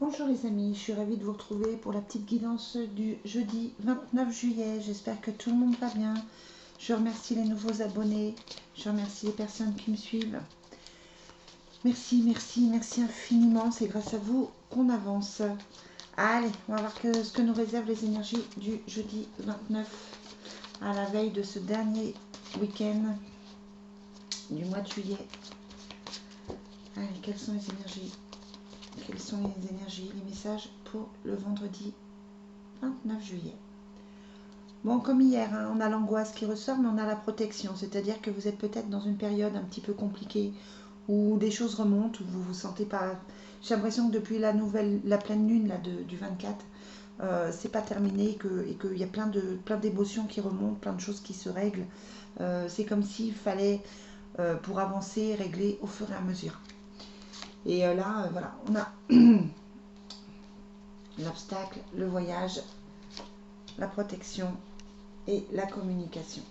Bonjour les amis, je suis ravie de vous retrouver pour la petite guidance du jeudi 29 juillet. J'espère que tout le monde va bien. Je remercie les nouveaux abonnés, je remercie les personnes qui me suivent. Merci, merci, merci infiniment. C'est grâce à vous qu'on avance. Allez, on va voir ce que nous réservent les énergies du jeudi 29 à la veille de ce dernier week-end du mois de juillet. Allez, quelles sont les énergies? Quelles sont les énergies, les messages pour le vendredi 29 juillet? Bon, comme hier, hein, on a l'angoisse qui ressort, mais on a la protection. C'est-à-dire que vous êtes peut-être dans une période un petit peu compliquée, où des choses remontent, où vous vous sentez pas... J'ai l'impression que depuis la pleine lune là, du 24, c'est pas terminé et qu'il y a plein d'émotions qui remontent, plein de choses qui se règlent. C'est comme s'il fallait, pour avancer, régler au fur et à mesure. Et là, voilà, on a l'obstacle, le voyage, la protection et la communication.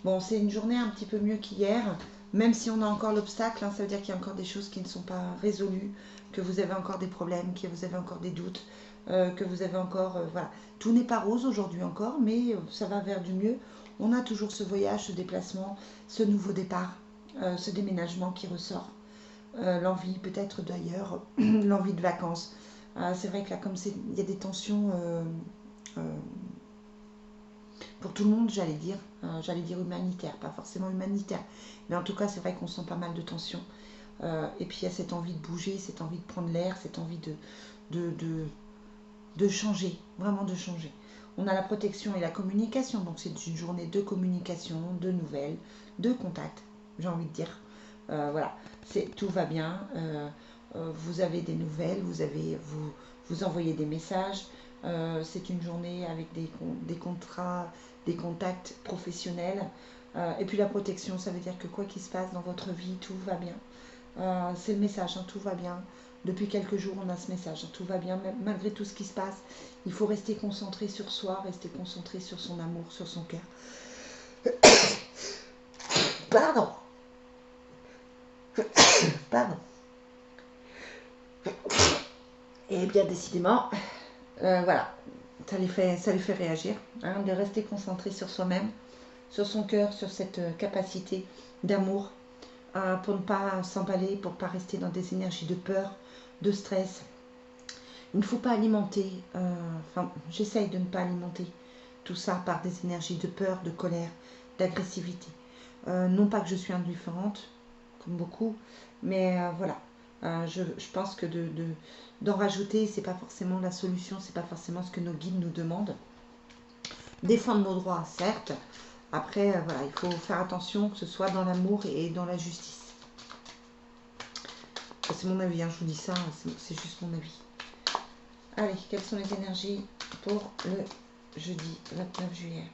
Bon, c'est une journée un petit peu mieux qu'hier, même si on a encore l'obstacle, hein, ça veut dire qu'il y a encore des choses qui ne sont pas résolues, que vous avez encore des problèmes, que vous avez encore des doutes, que vous avez encore... voilà, tout n'est pas rose aujourd'hui encore, mais ça va vers du mieux. On a toujours ce voyage, ce déplacement, ce nouveau départ, ce déménagement qui ressort. L'envie peut-être d'ailleurs, l'envie de vacances. C'est vrai que là, comme il y a des tensions pour tout le monde, j'allais dire humanitaire, pas forcément humanitaire, mais en tout cas, c'est vrai qu'on sent pas mal de tensions. Et puis, il y a cette envie de bouger, cette envie de prendre l'air, cette envie de changer, vraiment de changer. On a la protection et la communication, donc c'est une journée de communication, de nouvelles, de contact, j'ai envie de dire. Voilà, tout va bien. Vous avez des nouvelles, vous envoyez des messages. C'est une journée avec des contrats, des contacts professionnels. Et puis la protection, ça veut dire que quoi qu'il se passe dans votre vie, tout va bien. C'est le message, hein, tout va bien. Depuis quelques jours, on a ce message, hein, tout va bien, malgré tout ce qui se passe. Il faut rester concentré sur soi, rester concentré sur son amour, sur son cœur. Pardon. Pardon. Et bien décidément, voilà, ça les fait réagir, hein, de rester concentré sur soi-même, sur son cœur, sur cette capacité d'amour, pour ne pas s'emballer, pour ne pas rester dans des énergies de peur, de stress. Il ne faut pas alimenter, j'essaye de ne pas alimenter tout ça par des énergies de peur, de colère, d'agressivité. Non pas que je suis indifférente, comme beaucoup, mais voilà. Je pense que d'en rajouter, c'est pas forcément la solution, c'est pas forcément ce que nos guides nous demandent. Défendre nos droits, certes. Après, voilà, il faut faire attention que ce soit dans l'amour et dans la justice. C'est mon avis, hein, je vous dis ça, c'est juste mon avis. Allez, quelles sont les énergies pour le jeudi 29 juillet?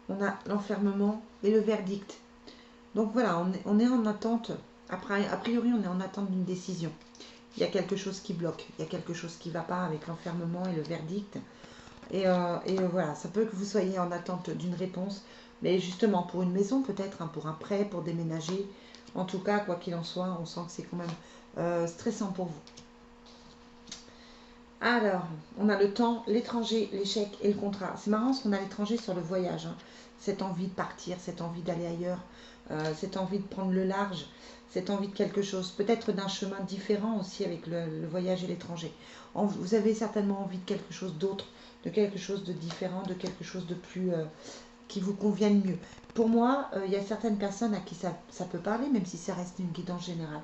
On a l'enfermement et le verdict. Donc voilà, on est en attente. Après, a priori, on est en attente d'une décision. Il y a quelque chose qui bloque, il y a quelque chose qui ne va pas avec l'enfermement et le verdict. Et voilà, ça peut que vous soyez en attente d'une réponse, mais justement pour une maison peut-être, hein, pour un prêt, pour déménager. En tout cas, quoi qu'il en soit, on sent que c'est quand même stressant pour vous. Alors, on a le temps, l'étranger, l'échec et le contrat. C'est marrant parce qu'on a l'étranger sur le voyage. Hein. Cette envie de partir, cette envie d'aller ailleurs, cette envie de prendre le large, cette envie de quelque chose. Peut-être d'un chemin différent aussi avec le voyage et l'étranger. Vous avez certainement envie de quelque chose d'autre, de quelque chose de différent, de quelque chose de plus... qui vous convienne mieux. Pour moi, il y a certaines personnes à qui ça peut parler, même si ça reste une guidance générale.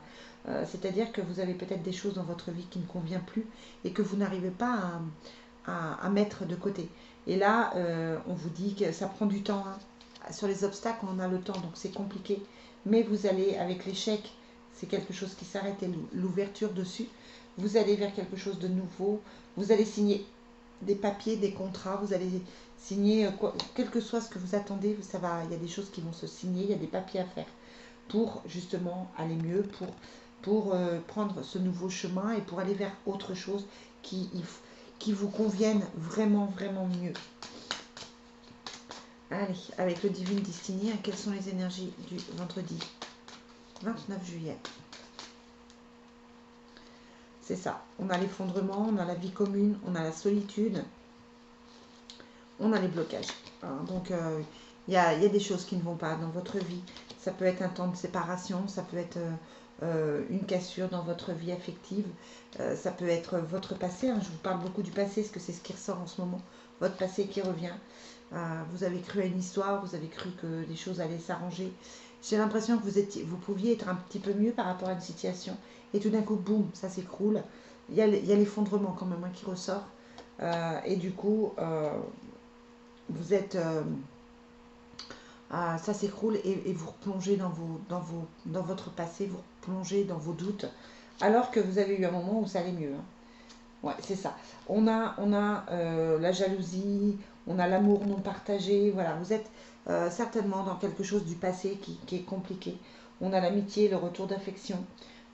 C'est-à-dire que vous avez peut-être des choses dans votre vie qui ne conviennent plus et que vous n'arrivez pas à mettre de côté. Et là, on vous dit que ça prend du temps. Hein. Sur les obstacles, on a le temps, donc c'est compliqué. Mais vous allez, avec l'échec, c'est quelque chose qui s'arrête et l'ouverture dessus, vous allez vers quelque chose de nouveau. Vous allez signer des papiers, des contrats, vous allez signer, quel que soit ce que vous attendez, il y a des choses qui vont se signer, il y a des papiers à faire pour justement aller mieux, pour prendre ce nouveau chemin et pour aller vers autre chose qui vous convienne vraiment, vraiment mieux. Allez, avec le Divine Destiny, quelles sont les énergies du vendredi 29 juillet? C'est ça. On a l'effondrement, on a la vie commune, on a la solitude, on a les blocages. Donc, il y a des choses qui ne vont pas dans votre vie. Ça peut être un temps de séparation, ça peut être une cassure dans votre vie affective, ça peut être votre passé. Je vous parle beaucoup du passé, parce que c'est ce qui ressort en ce moment. Votre passé qui revient. Vous avez cru à une histoire, vous avez cru que les choses allaient s'arranger. J'ai l'impression que vous pouviez être un petit peu mieux par rapport à une situation. Et tout d'un coup, boum, ça s'écroule. Il y a l'effondrement quand même qui ressort. Et du coup, vous êtes... ça s'écroule et vous replongez dans votre passé, vous replongez dans vos doutes. Alors que vous avez eu un moment où ça allait mieux. Ouais, c'est ça. On a la jalousie, on a l'amour non partagé. Voilà, vous êtes certainement dans quelque chose du passé qui est compliqué. On a l'amitié, le retour d'affection.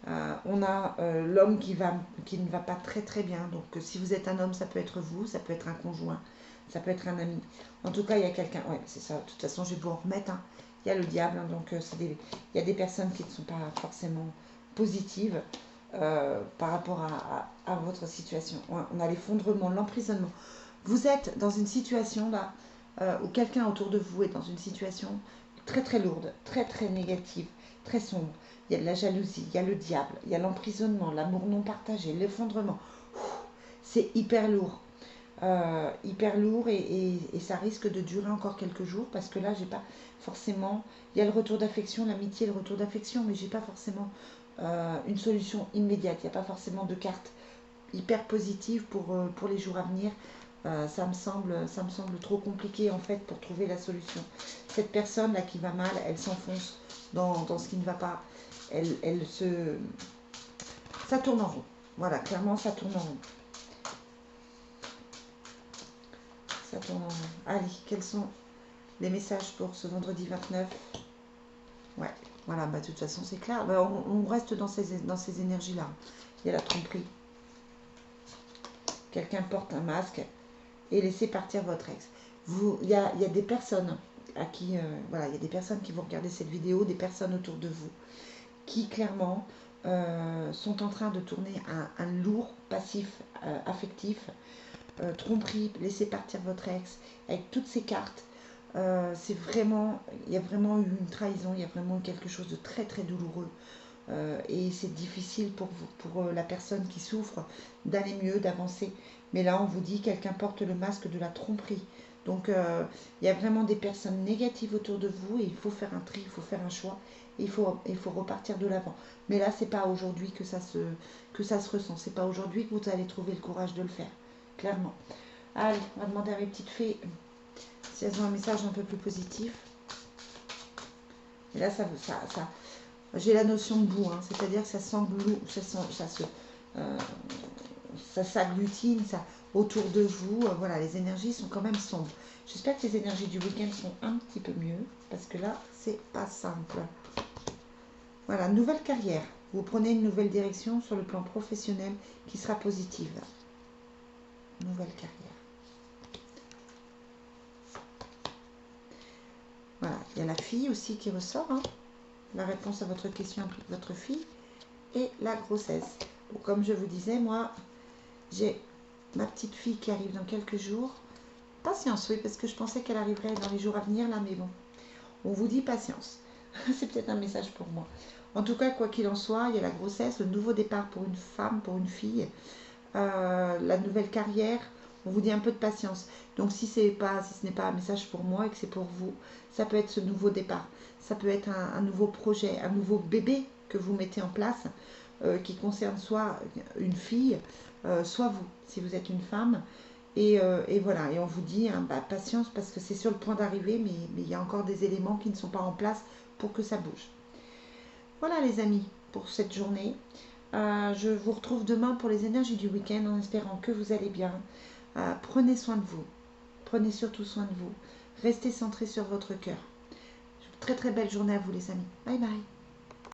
On a l'homme qui ne va pas très très bien. Donc si vous êtes un homme, ça peut être vous, ça peut être un conjoint, ça peut être un ami. En tout cas, il y a quelqu'un. Ouais, c'est ça. De toute façon, je vais vous en remettre. Il y a le diable, donc il y a des personnes qui ne sont pas forcément positives. Par rapport à votre situation. On a l'effondrement, l'emprisonnement. Vous êtes dans une situation là où quelqu'un autour de vous est dans une situation très très lourde, très très négative, très sombre. Il y a de la jalousie, il y a le diable, il y a l'emprisonnement, l'amour non partagé, l'effondrement. C'est hyper lourd. Hyper lourd et ça risque de durer encore quelques jours parce que là j'ai pas forcément, il y a le retour d'affection, l'amitié, le retour d'affection, mais j'ai pas forcément une solution immédiate. Il n'y a pas forcément de carte hyper positive pour les jours à venir. Ça me semble trop compliqué en fait pour trouver la solution. Cette personne là qui va mal, elle s'enfonce dans ce qui ne va pas. Ça tourne en rond. Voilà, clairement ça tourne en rond. Ça tourne en rond. Allez, quels sont les messages pour ce vendredi 29? Ouais, voilà, de toute façon c'est clair. On reste dans ces énergies-là. Il y a la tromperie. Quelqu'un porte un masque et laissez partir votre ex. Il y a des personnes à qui, voilà, il y a des personnes qui vont regarder cette vidéo, des personnes autour de vous, qui clairement sont en train de tourner un lourd passif affectif, tromperie, laissez partir votre ex, avec toutes ces cartes. C'est vraiment, il y a vraiment eu une trahison, il y a vraiment quelque chose de très très douloureux. Et c'est difficile pour la personne qui souffre d'aller mieux, d'avancer. Mais là, on vous dit, quelqu'un porte le masque de la tromperie. Donc, il y a vraiment des personnes négatives autour de vous et il faut faire un tri, il faut faire un choix. Et il faut repartir de l'avant. Mais là, c'est pas aujourd'hui que ça se ressent. C'est pas aujourd'hui que vous allez trouver le courage de le faire. Clairement. Allez, on va demander à mes petites fées si elles ont un message un peu plus positif. Et là, ça j'ai la notion de boue, c'est-à-dire que ça s'engloue, ça s'agglutine, ça autour de vous. Voilà, les énergies sont quand même sombres. J'espère que les énergies du week-end sont un petit peu mieux, parce que là, c'est pas simple. Voilà, nouvelle carrière. Vous prenez une nouvelle direction sur le plan professionnel qui sera positive. Nouvelle carrière. Voilà, il y a la fille aussi qui ressort. La réponse à votre question implique votre fille. Et la grossesse. Bon, comme je vous disais, moi, j'ai ma petite fille qui arrive dans quelques jours. Patience, oui, parce que je pensais qu'elle arriverait dans les jours à venir, là, mais bon. On vous dit patience. C'est peut-être un message pour moi. En tout cas, quoi qu'il en soit, il y a la grossesse, le nouveau départ pour une femme, pour une fille, la nouvelle carrière. On vous dit un peu de patience. Donc si ce n'est pas un message pour moi et que c'est pour vous, ça peut être ce nouveau départ. Ça peut être un nouveau projet, un nouveau bébé que vous mettez en place qui concerne soit une fille, soit vous, si vous êtes une femme. Et voilà, et on vous dit patience parce que c'est sur le point d'arriver, mais il y a encore des éléments qui ne sont pas en place pour que ça bouge. Voilà les amis, pour cette journée. Je vous retrouve demain pour les énergies du week-end en espérant que vous allez bien. Prenez soin de vous. Prenez surtout soin de vous. Restez centrés sur votre cœur. Très très belle journée à vous les amis. Bye bye.